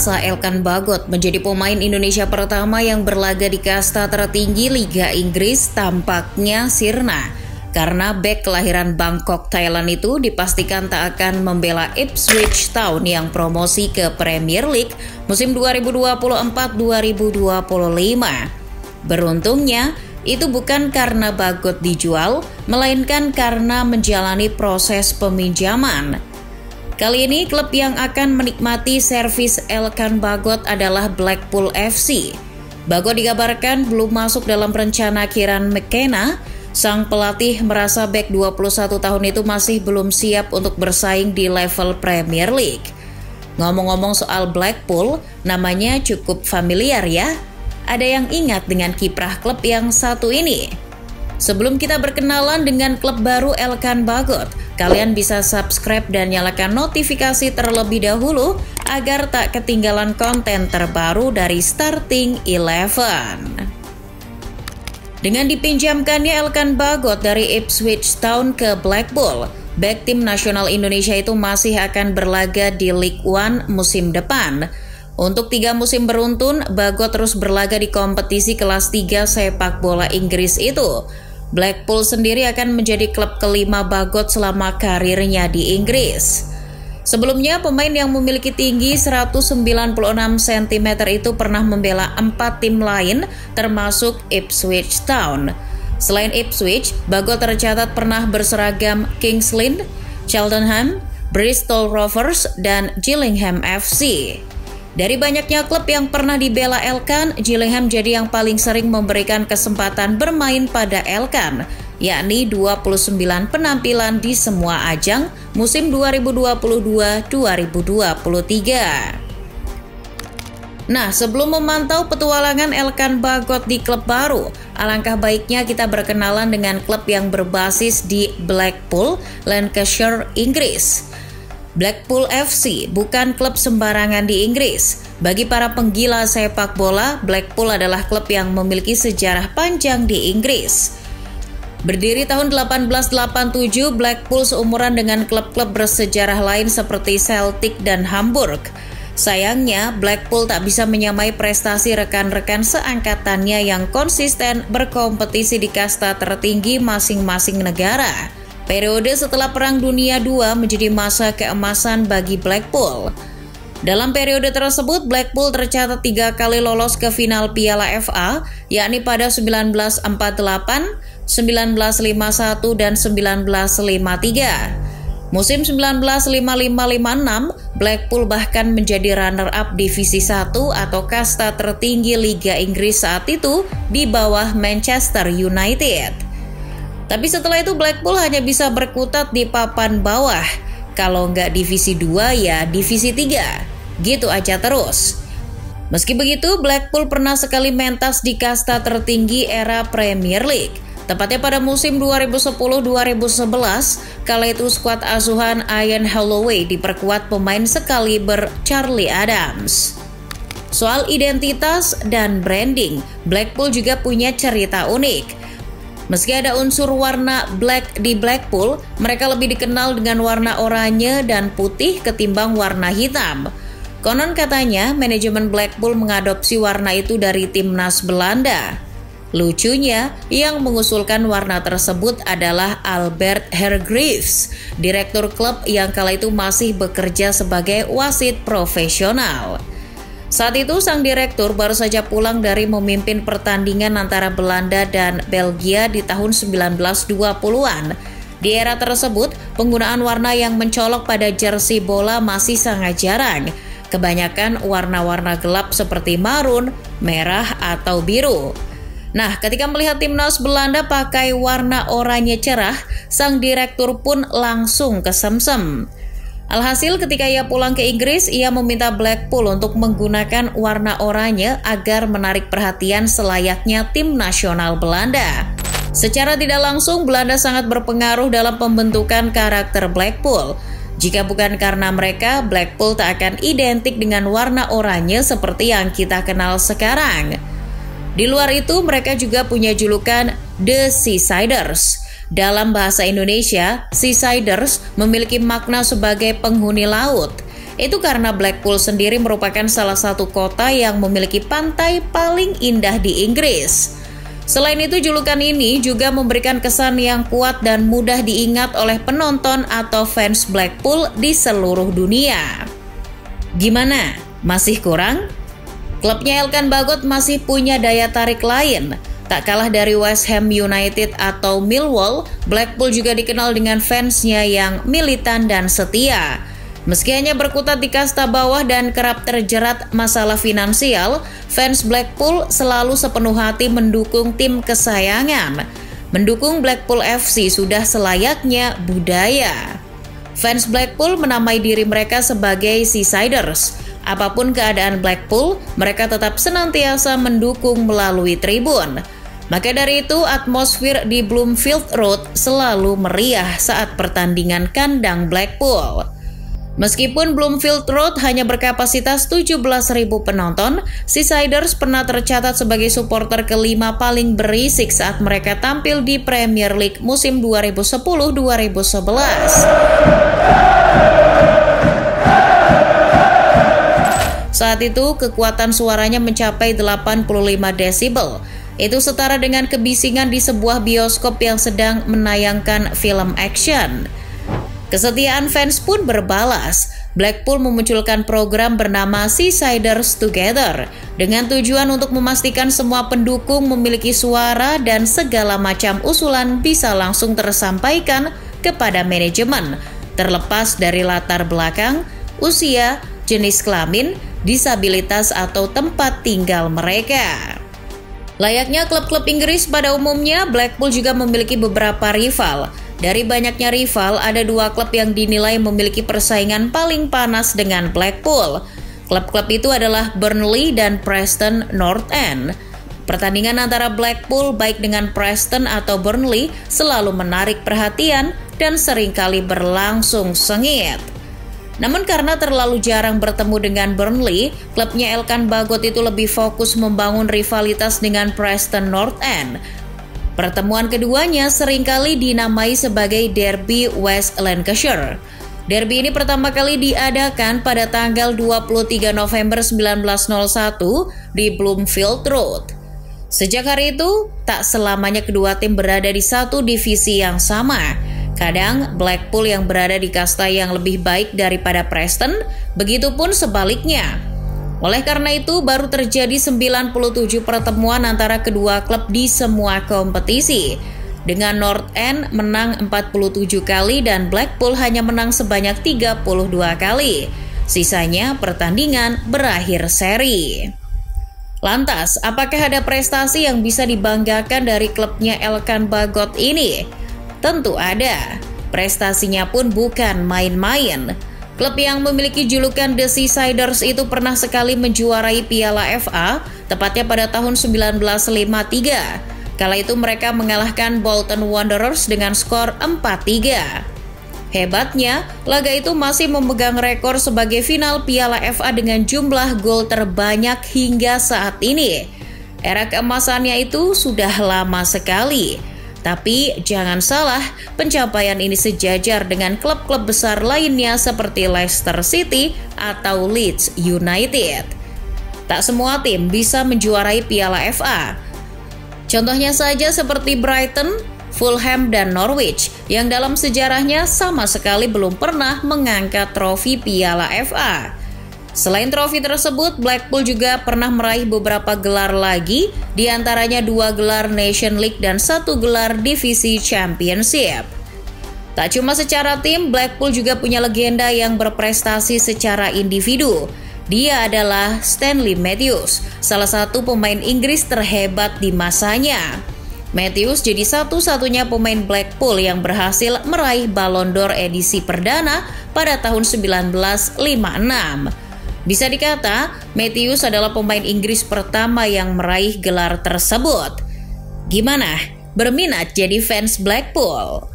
Asa Elkan Bagot menjadi pemain Indonesia pertama yang berlaga di kasta tertinggi Liga Inggris tampaknya sirna. Karena bek kelahiran Bangkok, Thailand itu dipastikan tak akan membela Ipswich Town yang promosi ke Premier League musim 2024-2025. Beruntungnya, itu bukan karena Bagot dijual, melainkan karena menjalani proses peminjaman. Kali ini klub yang akan menikmati servis Elkan Bagot adalah Blackpool FC. Bagot dikabarkan belum masuk dalam rencana Kieran McKenna. Sang pelatih merasa bek 21 tahun itu masih belum siap untuk bersaing di level Premier League. Ngomong-ngomong soal Blackpool, namanya cukup familiar ya. Ada yang ingat dengan kiprah klub yang satu ini? Sebelum kita berkenalan dengan klub baru Elkan Bagot, kalian bisa subscribe dan nyalakan notifikasi terlebih dahulu agar tak ketinggalan konten terbaru dari Starting 11. Dengan dipinjamkannya Elkan Bagot dari Ipswich Town ke Blackpool, bek tim nasional Indonesia itu masih akan berlaga di League One musim depan. Untuk 3 musim beruntun, Bagot terus berlaga di kompetisi kelas 3 sepak bola Inggris itu. Blackpool sendiri akan menjadi klub kelima Bagot selama karirnya di Inggris. Sebelumnya, pemain yang memiliki tinggi 196 cm itu pernah membela 4 tim lain, termasuk Ipswich Town. Selain Ipswich, Bagot tercatat pernah berseragam Kings Lynn, Cheltenham, Bristol Rovers, dan Gillingham FC. Dari banyaknya klub yang pernah dibela Elkan, Gillingham jadi yang paling sering memberikan kesempatan bermain pada Elkan, yakni 29 penampilan di semua ajang musim 2022-2023. Nah, sebelum memantau petualangan Elkan Bagot di klub baru, alangkah baiknya kita berkenalan dengan klub yang berbasis di Blackpool, Lancashire, Inggris. Blackpool FC bukan klub sembarangan di Inggris. Bagi para penggila sepak bola, Blackpool adalah klub yang memiliki sejarah panjang di Inggris. Berdiri tahun 1887, Blackpool seumuran dengan klub-klub bersejarah lain seperti Celtic dan Hamburg. Sayangnya, Blackpool tak bisa menyamai prestasi rekan-rekan seangkatannya yang konsisten berkompetisi di kasta tertinggi masing-masing negara. Periode setelah Perang Dunia II menjadi masa keemasan bagi Blackpool. Dalam periode tersebut, Blackpool tercatat 3 kali lolos ke final Piala FA, yakni pada 1948, 1951, dan 1953. Musim 1955-56, Blackpool bahkan menjadi runner-up Divisi 1 atau kasta tertinggi Liga Inggris saat itu di bawah Manchester United. Tapi setelah itu Blackpool hanya bisa berkutat di papan bawah. Kalau nggak Divisi 2 ya Divisi 3. Gitu aja terus. Meski begitu, Blackpool pernah sekali mentas di kasta tertinggi era Premier League. Tepatnya pada musim 2010-2011, kala itu skuad asuhan Ian Holloway diperkuat pemain sekaliber Charlie Adams. Soal identitas dan branding, Blackpool juga punya cerita unik. Meski ada unsur warna black di Blackpool, mereka lebih dikenal dengan warna oranye dan putih ketimbang warna hitam. Konon katanya, manajemen Blackpool mengadopsi warna itu dari timnas Belanda. Lucunya, yang mengusulkan warna tersebut adalah Albert Hargreaves, direktur klub yang kala itu masih bekerja sebagai wasit profesional. Saat itu sang direktur baru saja pulang dari memimpin pertandingan antara Belanda dan Belgia di tahun 1920-an. Di era tersebut, penggunaan warna yang mencolok pada jersey bola masih sangat jarang. Kebanyakan warna-warna gelap seperti marun, merah, atau biru. Nah, ketika melihat timnas Belanda pakai warna oranye cerah, sang direktur pun langsung kesemsem. Alhasil ketika ia pulang ke Inggris, ia meminta Blackpool untuk menggunakan warna oranye agar menarik perhatian selayaknya tim nasional Belanda. Secara tidak langsung, Belanda sangat berpengaruh dalam pembentukan karakter Blackpool. Jika bukan karena mereka, Blackpool tak akan identik dengan warna oranye seperti yang kita kenal sekarang. Di luar itu, mereka juga punya julukan The Seasiders. Dalam bahasa Indonesia, Seasiders memiliki makna sebagai penghuni laut. Itu karena Blackpool sendiri merupakan salah satu kota yang memiliki pantai paling indah di Inggris. Selain itu, julukan ini juga memberikan kesan yang kuat dan mudah diingat oleh penonton atau fans Blackpool di seluruh dunia. Gimana? Masih kurang? Klubnya Elkan Bagot masih punya daya tarik lain. Tak kalah dari West Ham United atau Millwall, Blackpool juga dikenal dengan fansnya yang militan dan setia. Meski hanya berkutat di kasta bawah dan kerap terjerat masalah finansial, fans Blackpool selalu sepenuh hati mendukung tim kesayangan. Mendukung Blackpool FC sudah selayaknya budaya. Fans Blackpool menamai diri mereka sebagai Seasiders. Apapun keadaan Blackpool, mereka tetap senantiasa mendukung melalui tribun. Maka dari itu, atmosfer di Bloomfield Road selalu meriah saat pertandingan kandang Blackpool. Meskipun Bloomfield Road hanya berkapasitas 17.000 penonton, Seasiders pernah tercatat sebagai supporter kelima paling berisik saat mereka tampil di Premier League musim 2010-2011. Saat itu, kekuatan suaranya mencapai 85 desibel. Itu setara dengan kebisingan di sebuah bioskop yang sedang menayangkan film action. Kesetiaan fans pun berbalas. Blackpool memunculkan program bernama Seasiders Together dengan tujuan untuk memastikan semua pendukung memiliki suara dan segala macam usulan bisa langsung tersampaikan kepada manajemen, terlepas dari latar belakang, usia, jenis kelamin, disabilitas atau tempat tinggal mereka. Layaknya klub-klub Inggris pada umumnya, Blackpool juga memiliki beberapa rival. Dari banyaknya rival, ada dua klub yang dinilai memiliki persaingan paling panas dengan Blackpool. Klub-klub itu adalah Burnley dan Preston North End. Pertandingan antara Blackpool baik dengan Preston atau Burnley selalu menarik perhatian dan seringkali berlangsung sengit. Namun karena terlalu jarang bertemu dengan Burnley, klubnya Elkan Bagot itu lebih fokus membangun rivalitas dengan Preston North End. Pertemuan keduanya seringkali dinamai sebagai Derby West Lancashire. Derby ini pertama kali diadakan pada tanggal 23 November 1901 di Bloomfield Road. Sejak hari itu, tak selamanya kedua tim berada di satu divisi yang sama. Kadang Blackpool yang berada di kasta yang lebih baik daripada Preston, begitupun sebaliknya. Oleh karena itu, baru terjadi 97 pertemuan antara kedua klub di semua kompetisi. Dengan North End menang 47 kali dan Blackpool hanya menang sebanyak 32 kali. Sisanya pertandingan berakhir seri. Lantas, apakah ada prestasi yang bisa dibanggakan dari klubnya Elkan Bagot ini? Tentu ada. Prestasinya pun bukan main-main. Klub yang memiliki julukan The Seasiders itu pernah sekali menjuarai Piala FA, tepatnya pada tahun 1953. Kala itu mereka mengalahkan Bolton Wanderers dengan skor 4-3. Hebatnya, laga itu masih memegang rekor sebagai final Piala FA dengan jumlah gol terbanyak hingga saat ini. Era keemasannya itu sudah lama sekali. Tapi jangan salah, pencapaian ini sejajar dengan klub-klub besar lainnya seperti Leicester City atau Leeds United. Tak semua tim bisa menjuarai Piala FA. Contohnya saja seperti Brighton, Fulham, dan Norwich yang dalam sejarahnya sama sekali belum pernah mengangkat trofi Piala FA. Selain trofi tersebut, Blackpool juga pernah meraih beberapa gelar lagi, diantaranya 2 gelar Nation League dan 1 gelar Divisi Championship. Tak cuma secara tim, Blackpool juga punya legenda yang berprestasi secara individu. Dia adalah Stanley Matthews, salah satu pemain Inggris terhebat di masanya. Matthews jadi satu-satunya pemain Blackpool yang berhasil meraih Ballon d'Or edisi perdana pada tahun 1956. Bisa dikata, Matthews adalah pemain Inggris pertama yang meraih gelar tersebut. Gimana? Berminat jadi fans Blackpool?